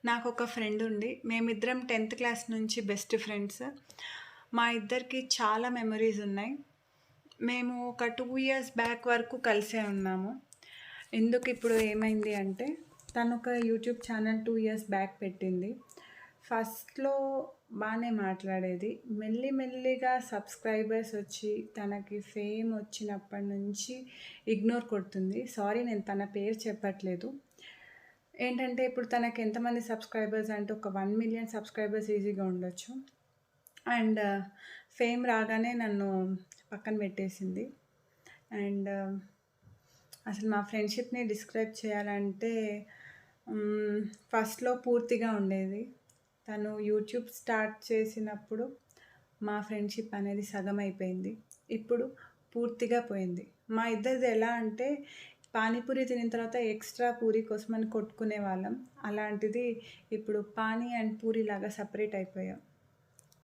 నాకొక ఫ్రెండ్ ఉంది. మేమిద్దరం 10థ్ క్లాస్ నుంచి బెస్ట్ ఫ్రెండ్స్. మా ఇద్దరికి చాలా మెమోరీస్ ఉన్నాయి. మేము ఒక 2 ఇయర్స్ బ్యాక్ వరకు కలిసే ఉన్నాము. ఇప్పుడు ఏమైంది అంటే, తనొక యూట్యూబ్ ఛానల్ 2 ఇయర్స్ బ్యాక్ పెట్టింది. ఫస్ట్‌లో బానే మాట్లాడేది. మెల్లిగా సబ్స్క్రైబర్స్ వచ్చి, తనకి ఫేమ్ వచ్చినప్పటి నుంచి ఇగ్నోర్ కొడుతుంది. సారీ, నేను తన పేరు చెప్పట్లేదు. ఏంటంటే, ఇప్పుడు తనకి ఎంతమంది సబ్స్క్రైబర్స్ అంటే ఒక 1,000,000 సబ్స్క్రైబర్స్ ఈజీగా ఉండొచ్చు. అండ్ ఫేమ్ రాగానే నన్ను పక్కన పెట్టేసింది. అండ్ అసలు మా ఫ్రెండ్‌షిప్‌ని డిస్క్రైబ్ చేయాలంటే ఫస్ట్‌లో పూర్తిగా ఉండేది. తను యూట్యూబ్ స్టార్ట్ చేసినప్పుడు మా ఫ్రెండ్‌షిప్ అనేది సగం అయిపోయింది. ఇప్పుడు పూర్తిగా పోయింది. మా ఇద్దరిది ఎలా అంటే, పానీపూరి తినిన తర్వాత ఎక్స్‌ట్రా పూరి కోసమని కొట్టుకునేవాళ్ళం. అలాంటిది ఇప్పుడు పానీ అండ్ పూరి లాగా సెపరేట్ అయిపోయాం.